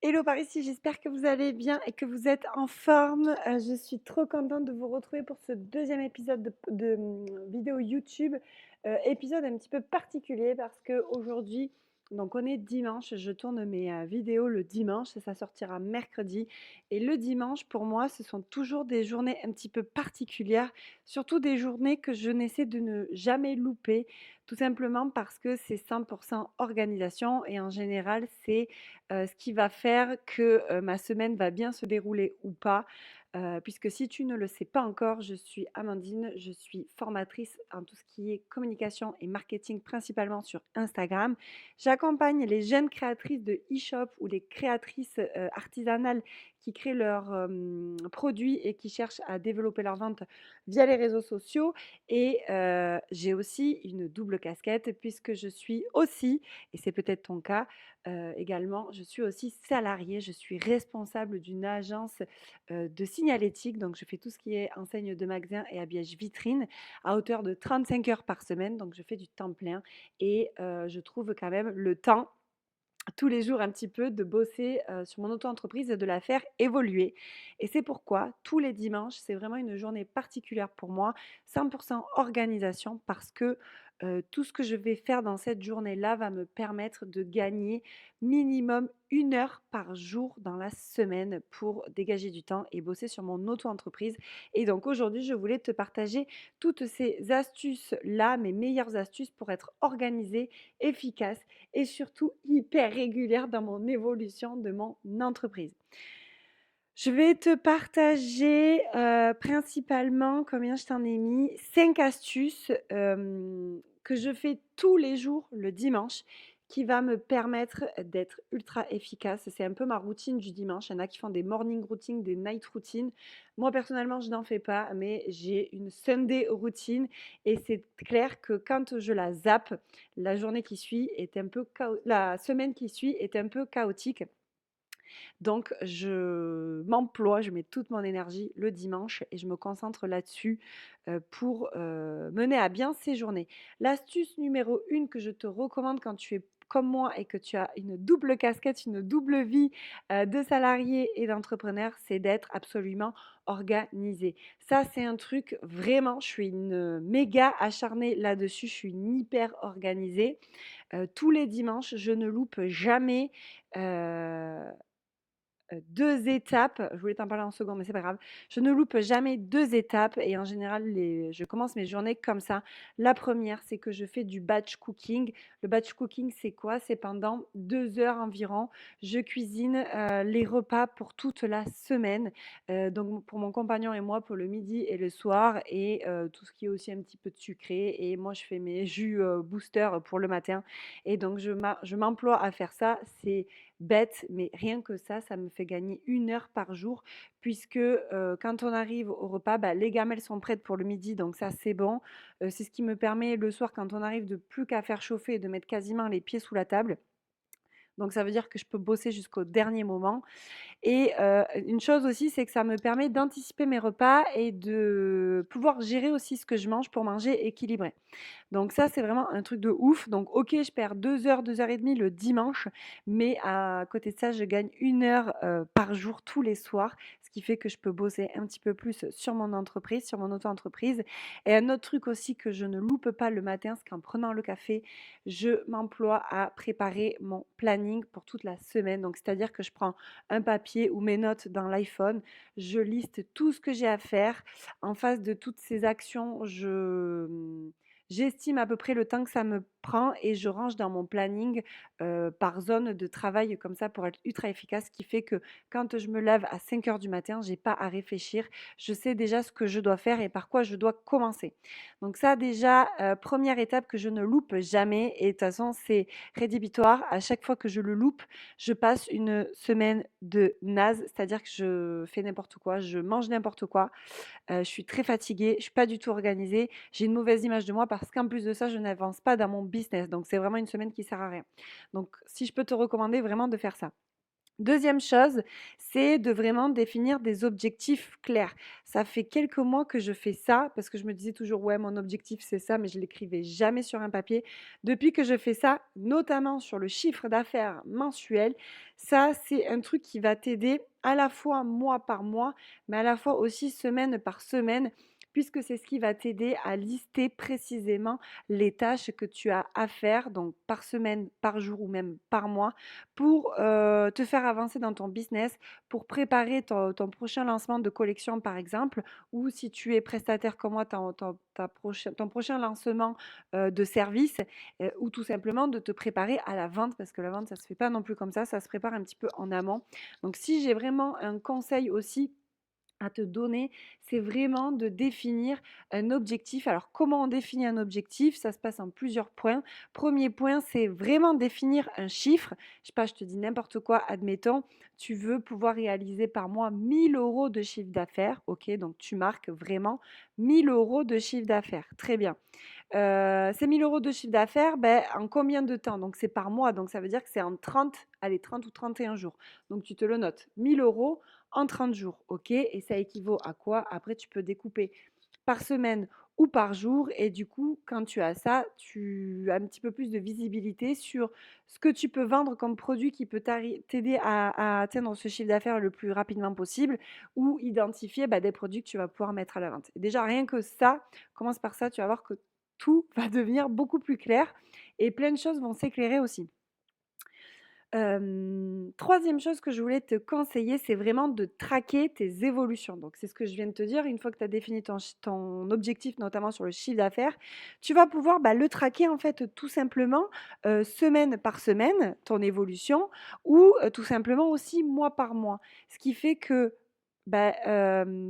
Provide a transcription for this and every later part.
Hello par ici, j'espère que vous allez bien et que vous êtes en forme. Je suis trop contente de vous retrouver pour ce deuxième épisode de vidéo YouTube. Épisode un petit peu particulier parce qu'aujourd'hui, donc on est dimanche, je tourne mes vidéos le dimanche et ça sortira mercredi. Et le dimanche, pour moi, ce sont toujours des journées un petit peu particulières, surtout des journées que je n'essaie de ne jamais louper, tout simplement parce que c'est 100% organisation et en général, c'est ce qui va faire que, ma semaine va bien se dérouler ou pas. Puisque si tu ne le sais pas encore, je suis Amandine, je suis formatrice en tout ce qui est communication et marketing, principalement sur Instagram. J'accompagne les jeunes créatrices de e-shop ou les créatrices, artisanales qui créent leurs, produits et qui cherchent à développer leur vente via les réseaux sociaux et j'ai aussi une double casquette puisque je suis aussi, et c'est peut-être ton cas, également, je suis aussi salariée, je suis responsable d'une agence de signalétique. Donc, je fais tout ce qui est enseigne de magasins et habillage vitrine à hauteur de 35 heures par semaine. Donc, je fais du temps plein et je trouve quand même le temps tous les jours un petit peu de bosser sur mon auto-entreprise et de la faire évoluer. Et c'est pourquoi tous les dimanches, c'est vraiment une journée particulière pour moi, 100% organisation, parce que tout ce que je vais faire dans cette journée-là va me permettre de gagner minimum 1 heure par jour dans la semaine pour dégager du temps et bosser sur mon auto-entreprise. Et donc aujourd'hui, je voulais te partager toutes ces astuces-là, mes meilleures astuces pour être organisée, efficace et surtout hyper régulière dans mon évolution de mon entreprise. Je vais te partager principalement, combien je t'en ai mis, 5 astuces que je fais tous les jours le dimanche qui va me permettre d'être ultra efficace. C'est un peu ma routine du dimanche. Il y en a qui font des morning routines, des night routines. Moi, personnellement, je n'en fais pas, mais j'ai une Sunday routine et c'est clair que quand je la zappe, la journée qui suit est un peu la semaine qui suit est un peu chaotique. Donc, je mets toute mon énergie le dimanche et je me concentre là-dessus pour mener à bien ces journées. L'astuce numéro 1 que je te recommande quand tu es comme moi et que tu as une double casquette, une double vie de salarié et d'entrepreneur, c'est d'être absolument organisé. Ça, c'est un truc vraiment, je suis une méga acharnée là-dessus, je suis une hyper organisée. Tous les dimanches, je ne loupe jamais. euh, 2 étapes, je voulais t'en parler en second, mais c'est pas grave. Je ne loupe jamais 2 étapes et en général, je commence mes journées comme ça. La première, c'est que je fais du batch cooking. Le batch cooking, c'est quoi? C'est pendant 2 heures environ, je cuisine, les repas pour toute la semaine, donc pour mon compagnon et moi pour le midi et le soir et tout ce qui est aussi un petit peu de sucré et moi je fais mes jus, booster pour le matin et donc je m'emploie à faire ça. C'est bête, mais rien que ça me fait gagner 1 heure par jour puisque, quand on arrive au repas, bah, les gamelles sont prêtes pour le midi, donc ça, c'est bon. C'est ce qui me permet le soir, quand on arrive, de plus qu'à faire chauffer et de mettre quasiment les pieds sous la table. Donc ça veut dire que je peux bosser jusqu'au dernier moment et une chose aussi, c'est que ça me permet d'anticiper mes repas et de pouvoir gérer aussi ce que je mange pour manger équilibré. Donc ça, c'est vraiment un truc de ouf. Donc OK, je perds 2 heures, 2 heures et demie le dimanche, mais à côté de ça, je gagne 1 heure, par jour tous les soirs, ce qui fait que je peux bosser un petit peu plus sur mon entreprise, sur mon auto-entreprise et un autre truc aussi que je ne loupe pas le matin, c'est qu'en prenant le café, je m'emploie à préparer mon planning pour toute la semaine. Donc c'est-à-dire que je prends un papier ou mes notes dans l'iPhone, je liste tout ce que j'ai à faire. En face de toutes ces actions, j'estime à peu près le temps que ça me prend et je range dans mon planning par zone de travail comme ça pour être ultra efficace, ce qui fait que quand je me lève à 5 heures du matin, j'ai pas à réfléchir. Je sais déjà ce que je dois faire et par quoi je dois commencer. Donc ça déjà, première étape que je ne loupe jamais et de toute façon c'est rédhibitoire. À chaque fois que je le loupe, je passe une semaine de naze, c'est-à-dire que je fais n'importe quoi, je mange n'importe quoi, je suis très fatiguée, je suis pas du tout organisée, j'ai une mauvaise image de moi parce qu'en plus de ça, je n'avance pas dans mon business. Donc c'est vraiment une semaine qui sert à rien. Donc si je peux te recommander vraiment de faire ça. Deuxième chose, c'est de vraiment définir des objectifs clairs. Ça fait quelques mois que je fais ça parce que je me disais toujours, ouais, mon objectif c'est ça, mais je l'écrivais jamais sur un papier. Depuis que je fais ça, notamment sur le chiffre d'affaires mensuel, ça c'est un truc qui va t'aider à la fois mois par mois, mais à la fois aussi semaine par semaine, puisque c'est ce qui va t'aider à lister précisément les tâches que tu as à faire, donc par semaine, par jour ou même par mois pour te faire avancer dans ton business, pour préparer ton prochain lancement de collection, par exemple, ou si tu es prestataire comme moi, ton prochain lancement de service, ou tout simplement de te préparer à la vente, parce que la vente, ça ne se fait pas non plus comme ça se prépare un petit peu en amont. Donc, si j'ai vraiment un conseil aussi à te donner, c'est vraiment de définir un objectif. Alors, comment on définit un objectif? Ça se passe en plusieurs points. Premier point, c'est vraiment définir un chiffre. Je sais pas, je te dis n'importe quoi. Admettons, tu veux pouvoir réaliser par mois 1 000 € de chiffre d'affaires. Ok, donc tu marques vraiment 1 000 € de chiffre d'affaires. Très bien. Ces 1 000 € de chiffre d'affaires, ben, en combien de temps? Donc, c'est par mois. Donc, ça veut dire que c'est en 30, allez, 30 ou 31 jours. Donc, tu te le notes. 1 000 € en 30 jours. OK? Et ça équivaut à quoi? Après, tu peux découper par semaine ou par jour. Et du coup, quand tu as ça, tu as un petit peu plus de visibilité sur ce que tu peux vendre comme produit qui peut t'aider à atteindre ce chiffre d'affaires le plus rapidement possible ou identifier des produits que tu vas pouvoir mettre à la vente. Et déjà, rien que ça, commence par ça, tu vas voir que tout va devenir beaucoup plus clair et plein de choses vont s'éclairer aussi. 3e chose que je voulais te conseiller, c'est vraiment de traquer tes évolutions. Donc c'est ce que je viens de te dire, une fois que tu as défini ton objectif, notamment sur le chiffre d'affaires, tu vas pouvoir, le traquer en fait tout simplement, semaine par semaine, ton évolution ou, tout simplement aussi mois par mois. Ce qui fait que,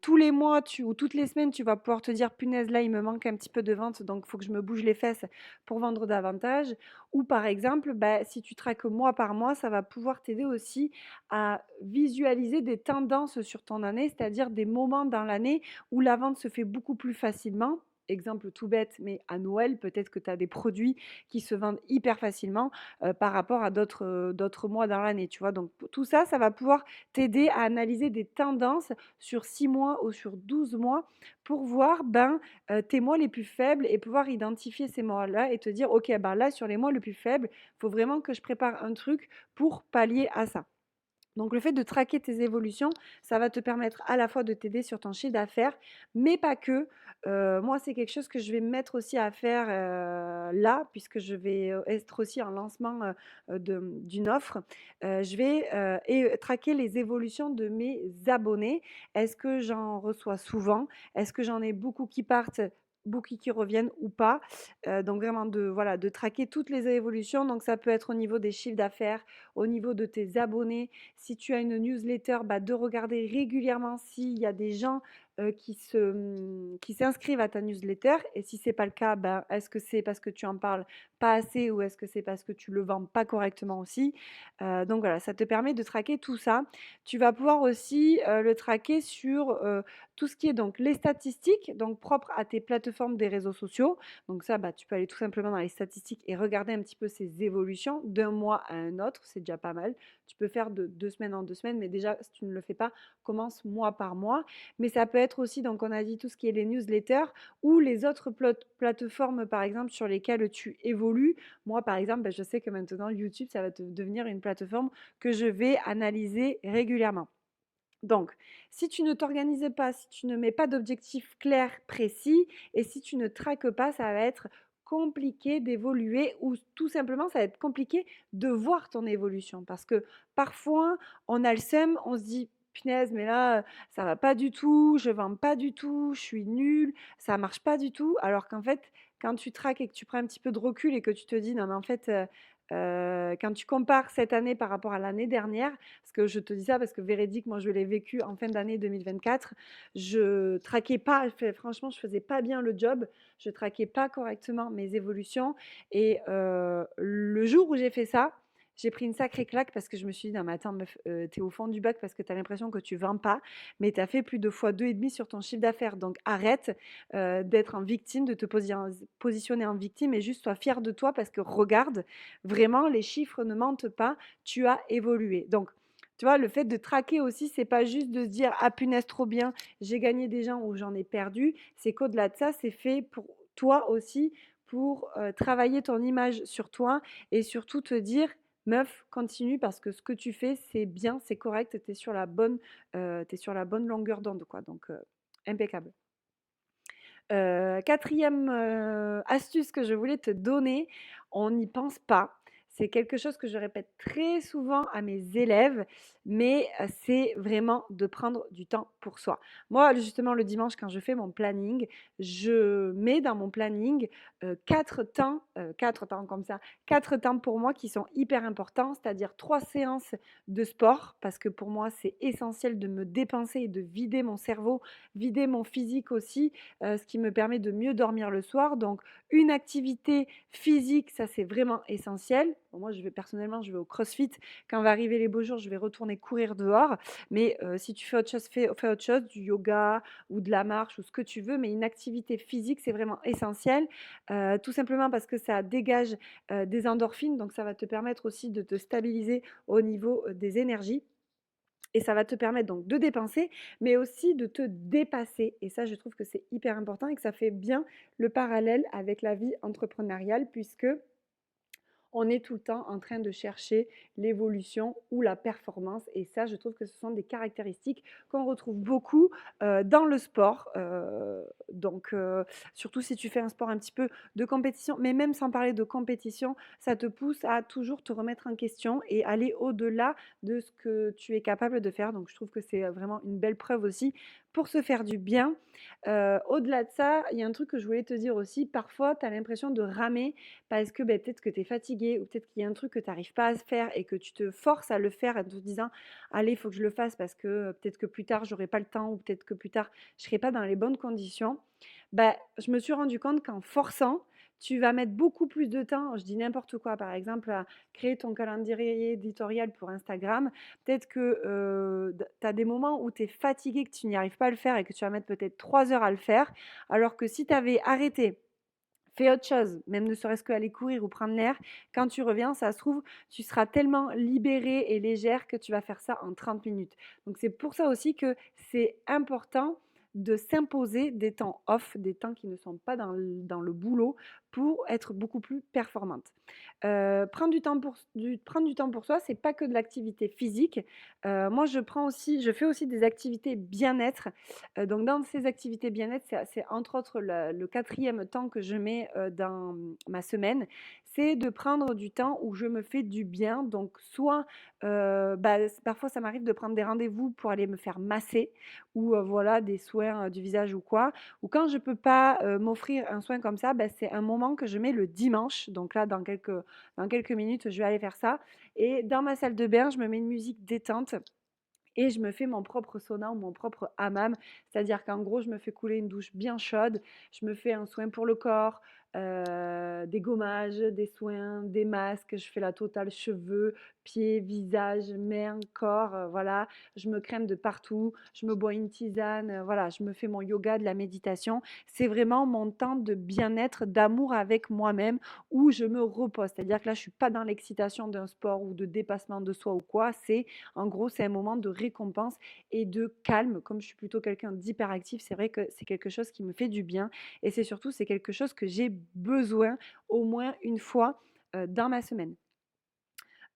tous les mois ou toutes les semaines, tu vas pouvoir te dire: «Punaise, là, il me manque un petit peu de vente, donc il faut que je me bouge les fesses pour vendre davantage». Ou par exemple, si tu traques mois par mois, ça va pouvoir t'aider aussi à visualiser des tendances sur ton année, c'est-à-dire des moments dans l'année où la vente se fait beaucoup plus facilement. Exemple tout bête, mais à Noël, peut-être que tu as des produits qui se vendent hyper facilement par rapport à d'autres mois dans l'année, tu vois. Donc tout ça, ça va pouvoir t'aider à analyser des tendances sur 6 mois ou sur 12 mois pour voir tes mois les plus faibles et pouvoir identifier ces mois-là et te dire: «OK, là, sur les mois les plus faibles, il faut vraiment que je prépare un truc pour pallier à ça». Donc le fait de traquer tes évolutions, ça va te permettre à la fois de t'aider sur ton chiffre d'affaires, mais pas que. Moi, c'est quelque chose que je vais me mettre aussi à faire, là, puisque je vais, être aussi en lancement, d'une offre. Je vais, traquer les évolutions de mes abonnés. Est-ce que j'en reçois souvent? Est-ce que j'en ai beaucoup qui partent, beaucoup qui reviennent ou pas? Donc vraiment de traquer toutes les évolutions. Donc ça peut être au niveau des chiffres d'affaires, au niveau de tes abonnés. Si tu as une newsletter, de regarder régulièrement s'il y a des gens qui s'inscrivent à ta newsletter. Et si ce n'est pas le cas, est-ce que c'est parce que tu en parles pas assez ou est-ce que c'est parce que tu le vends pas correctement aussi? Donc voilà, ça te permet de traquer tout ça. Tu vas pouvoir aussi le traquer sur tout ce qui est donc les statistiques, donc propres à tes plateformes des réseaux sociaux. Donc ça, tu peux aller tout simplement dans les statistiques et regarder un petit peu ces évolutions d'un mois à un autre, c'est déjà pas mal. Tu peux faire de 2 semaines en 2 semaines, mais déjà, si tu ne le fais pas, commence mois par mois. Mais ça peut être aussi, donc on a dit tout ce qui est les newsletters ou les autres plateformes, par exemple, sur lesquelles tu évolues. Moi, par exemple, je sais que maintenant, YouTube, ça va devenir une plateforme que je vais analyser régulièrement. Donc, si tu ne t'organises pas, si tu ne mets pas d'objectifs clairs, précis, et si tu ne traques pas, ça va être compliqué d'évoluer ou tout simplement, ça va être compliqué de voir ton évolution. Parce que parfois, on a le seum, on se dit, punaise, mais là, ça va pas du tout, je vends pas du tout, je suis nulle, ça marche pas du tout. Alors qu'en fait, quand tu traques et que tu prends un petit peu de recul et que tu te dis, non, mais en fait, quand tu compares cette année par rapport à l'année dernière, parce que je te dis ça parce que véridique, moi je l'ai vécu en fin d'année 2024. Je traquais pas, franchement, je faisais pas bien le job. Je traquais pas correctement mes évolutions. Et le jour où j'ai fait ça, j'ai pris une sacrée claque parce que je me suis dit, non mais attends meuf, t'es au fond du bac parce que t'as l'impression que tu vends pas, mais t'as fait plus de fois 2,5 sur ton chiffre d'affaires. Donc arrête d'être en victime, de te positionner en victime et juste sois fier de toi parce que regarde, vraiment, les chiffres ne mentent pas, tu as évolué. Donc Tu vois, le fait de traquer aussi, c'est pas juste de se dire: «Ah punaise, trop bien, j'ai gagné des gens ou j'en ai perdu». C'est qu'au-delà de ça, c'est fait pour toi aussi, pour, travailler ton image sur toi et surtout te dire: «Meuf, continue parce que ce que tu fais, c'est bien, c'est correct, tu sur la bonne longueur d'onde, quoi». Donc, impeccable. 4e, astuce que je voulais te donner, on n'y pense pas. C'est quelque chose que je répète très souvent à mes élèves, mais c'est vraiment de prendre du temps pour soi. Moi, justement, le dimanche, quand je fais mon planning, je mets dans mon planning, 4 temps comme ça, 4 temps pour moi qui sont hyper importants, c'est-à-dire 3 séances de sport, parce que pour moi, c'est essentiel de me dépenser et de vider mon cerveau, vider mon physique aussi, ce qui me permet de mieux dormir le soir. Donc, une activité physique, ça c'est vraiment essentiel. Bon, moi, personnellement, je vais au CrossFit. Quand va arriver les beaux jours, je vais retourner courir dehors. Mais si tu fais autre chose, fais autre chose, du yoga ou de la marche ou ce que tu veux. Mais une activité physique, c'est vraiment essentiel. Tout simplement parce que ça dégage des endorphines. Donc, ça va te permettre aussi de te stabiliser au niveau des énergies. Et ça va te permettre donc de dépenser, mais aussi de te dépasser. Et ça, je trouve que c'est hyper important et que ça fait bien le parallèle avec la vie entrepreneuriale puisque on est tout le temps en train de chercher l'évolution ou la performance. Et ça, je trouve que ce sont des caractéristiques qu'on retrouve beaucoup dans le sport. Donc, surtout si tu fais un sport un petit peu de compétition, mais même sans parler de compétition, ça te pousse à toujours te remettre en question et aller au-delà de ce que tu es capable de faire. Donc, je trouve que c'est vraiment une belle preuve aussi pour se faire du bien. Au-delà de ça, il y a un truc que je voulais te dire aussi. Parfois, tu as l'impression de ramer parce que peut-être que tu es fatigué ou peut-être qu'il y a un truc que tu n'arrives pas à faire et que tu te forces à le faire en te disant: «Allez, il faut que je le fasse parce que, peut-être que plus tard j'aurai pas le temps ou peut-être que plus tard je serai pas dans les bonnes conditions». Bah, je me suis rendu compte qu'en forçant, tu vas mettre beaucoup plus de temps, je dis n'importe quoi, par exemple, à créer ton calendrier éditorial pour Instagram. Peut-être que, tu as des moments où tu es fatigué, que tu n'y arrives pas à le faire et que tu vas mettre peut-être 3 heures à le faire, alors que si tu avais arrêté, fais autre chose, même ne serait-ce qu'aller courir ou prendre l'air. Quand tu reviens, ça se trouve, tu seras tellement libérée et légère que tu vas faire ça en 30 minutes. Donc c'est pour ça aussi que c'est important de s'imposer des temps off, des temps qui ne sont pas dans le boulot pour être beaucoup plus performante. Prendre du temps pour soi, c'est pas que de l'activité physique. Moi, je fais aussi des activités bien-être. Donc dans ces activités bien-être, c'est entre autres le 4e temps que je mets, dans ma semaine, c'est de prendre du temps où je me fais du bien. Donc soit, parfois ça m'arrive de prendre des rendez-vous pour aller me faire masser ou, voilà, des soins, du visage ou quoi. Ou quand je peux pas, m'offrir un soin comme ça, c'est un moment que je mets le dimanche. Donc là, dans quelques minutes, je vais aller faire ça et dans ma salle de bain, je me mets une musique détente et je me fais mon propre sauna ou mon propre hammam. C'est-à-dire qu'en gros, je me fais couler une douche bien chaude, je me fais un soin pour le corps, des gommages, des soins, des masques, je fais la totale cheveux, pieds, visage, mains, corps, voilà. Je me crème de partout, je me bois une tisane, voilà, je me fais mon yoga, de la méditation. C'est vraiment mon temps de bien-être, d'amour avec moi-même où je me repose. C'est-à-dire que là, je suis pas dans l'excitation d'un sport ou de dépassement de soi ou quoi, en gros, c'est un moment de récompense et de calme. Comme je suis plutôt quelqu'un d'hyperactif, c'est vrai que c'est quelque chose qui me fait du bien et c'est quelque chose que j'ai besoin au moins une fois, dans ma semaine.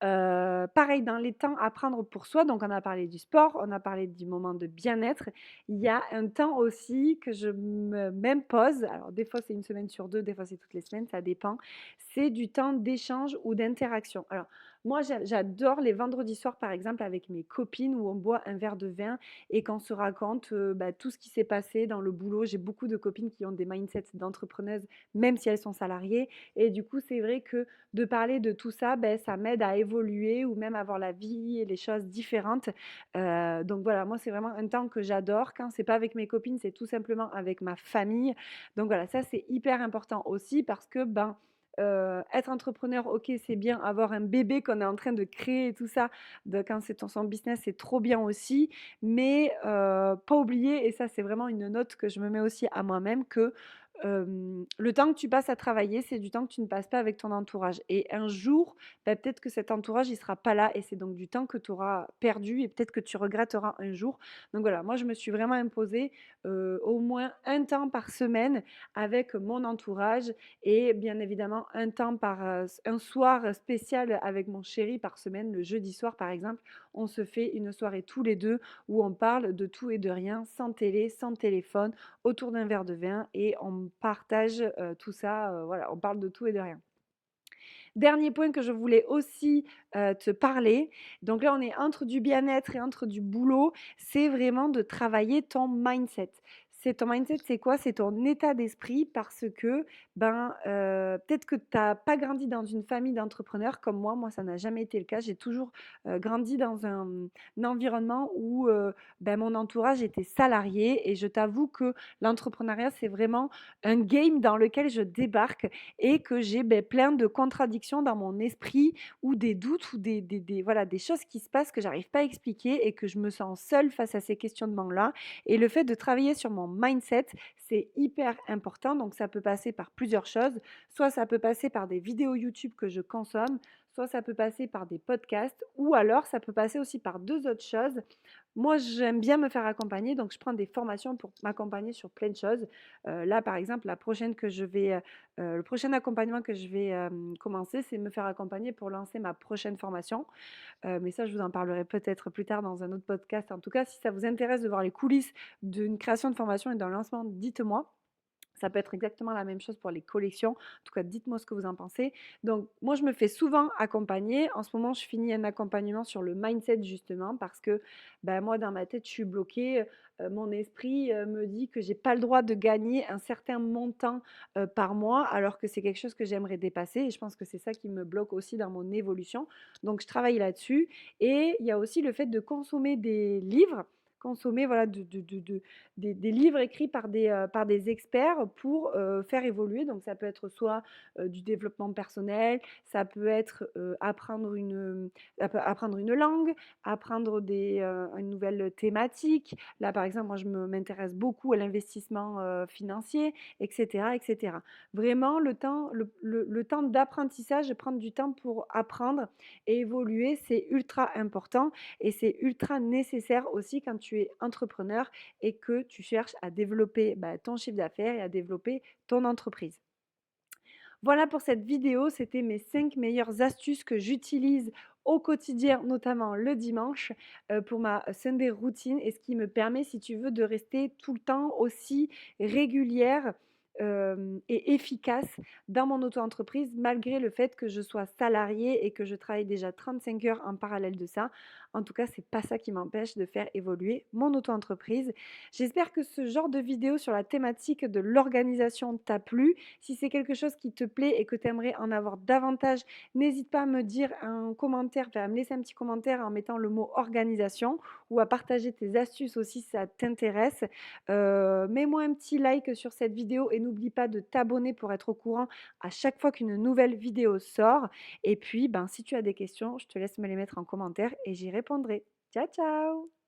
Pareil dans les temps à prendre pour soi, donc on a parlé du sport, on a parlé du moment de bien-être. Il y a un temps aussi que je m'impose, alors des fois c'est une semaine sur 2, des fois c'est toutes les semaines, ça dépend. C'est du temps d'échange ou d'interaction. Alors moi j'adore les vendredis soirs par exemple avec mes copines où on boit un verre de vin et qu'on se raconte, tout ce qui s'est passé dans le boulot. J'ai beaucoup de copines qui ont des mindsets d'entrepreneuses même si elles sont salariées et du coup c'est vrai que de parler de tout ça, ça m'aide à évoluer ou même avoir la vie et les choses différentes. Donc voilà, moi, c'est vraiment un temps que j'adore. Quand c'est pas avec mes copines, c'est tout simplement avec ma famille. Donc voilà, ça, c'est hyper important aussi parce que, être entrepreneur, OK, c'est bien. Avoir un bébé qu'on est en train de créer et tout ça, quand c'est son business, c'est trop bien aussi. Mais pas oublier, et ça, c'est vraiment une note que je me mets aussi à moi-même, que le temps que tu passes à travailler, c'est du temps que tu ne passes pas avec ton entourage et un jour, bah, peut-être que cet entourage, il sera pas là et c'est donc du temps que tu auras perdu et peut-être que tu regretteras un jour. Donc voilà, moi je me suis vraiment imposé, au moins un temps par semaine avec mon entourage et bien évidemment un temps un soir spécial avec mon chéri par semaine, le jeudi soir par exemple. On se fait une soirée tous les 2 où on parle de tout et de rien, sans télé, sans téléphone, autour d'un verre de vin et on partage tout ça, voilà, on parle de tout et de rien. Dernier point que je voulais aussi te parler, donc là on est entre du bien-être et entre du boulot, c'est vraiment de travailler ton mindset. C'est ton mindset, c'est quoi? C'est ton état d'esprit parce que ben, peut-être que tu n'as pas grandi dans une famille d'entrepreneurs comme moi ça n'a jamais été le cas. J'ai toujours grandi dans un environnement où ben, mon entourage était salarié et je t'avoue que l'entrepreneuriat c'est vraiment un game dans lequel je débarque et que j'ai plein de contradictions dans mon esprit ou des doutes ou voilà, des choses qui se passent que j'arrive pas à expliquer et que je me sens seule face à ces questionnements-là. Et le fait de travailler sur mon mindset, c'est hyper important. Donc ça peut passer par plusieurs choses. Soit ça peut passer par des vidéos YouTube que je consomme, soit ça peut passer par des podcasts, ou alors ça peut passer aussi par deux autres choses. Moi, j'aime bien me faire accompagner, donc je prends des formations pour m'accompagner sur plein de choses. Là, par exemple, le prochain accompagnement que je vais commencer, c'est me faire accompagner pour lancer ma prochaine formation. Mais ça, je vous en parlerai peut-être plus tard dans un autre podcast. En tout cas, si ça vous intéresse de voir les coulisses d'une création de formation et d'un lancement, dites-moi. Ça peut être exactement la même chose pour les collections. En tout cas, dites-moi ce que vous en pensez. Donc, moi, je me fais souvent accompagner. En ce moment, je finis un accompagnement sur le mindset, justement, parce que ben, moi, dans ma tête, je suis bloquée. Mon esprit me dit que j'ai pas le droit de gagner un certain montant par mois, alors que c'est quelque chose que j'aimerais dépasser. Et je pense que c'est ça qui me bloque aussi dans mon évolution. Donc, je travaille là-dessus. Et il y a aussi le fait de consommer des livres consommer voilà, des livres écrits par des experts pour faire évoluer. Donc ça peut être soit du développement personnel, ça peut être apprendre une langue, apprendre une nouvelle thématique. Là, par exemple, moi, m'intéresse beaucoup à l'investissement financier, etc., etc. Vraiment, le temps d'apprentissage, prendre du temps pour apprendre et évoluer, c'est ultra important et c'est ultra nécessaire aussi quand tu es entrepreneur et que tu cherches à développer ton chiffre d'affaires et à développer ton entreprise. Voilà pour cette vidéo, c'était mes 5 meilleures astuces que j'utilise au quotidien, notamment le dimanche, pour ma Sunday routine et ce qui me permet, si tu veux, de rester tout le temps aussi régulière et efficace dans mon auto-entreprise malgré le fait que je sois salariée et que je travaille déjà 35 heures en parallèle de ça. En tout cas, c'est pas ça qui m'empêche de faire évoluer mon auto-entreprise. J'espère que ce genre de vidéo sur la thématique de l'organisation t'a plu. Si c'est quelque chose qui te plaît et que tu aimerais en avoir davantage, n'hésite pas à me dire un commentaire, à me laisser un petit commentaire en mettant le mot organisation ou à partager tes astuces aussi si ça t'intéresse. Mets-moi un petit like sur cette vidéo et n'oublie pas de t'abonner pour être au courant à chaque fois qu'une nouvelle vidéo sort. Et puis, si tu as des questions, je te laisse me les mettre en commentaire et j'y répondrai. Ciao, ciao!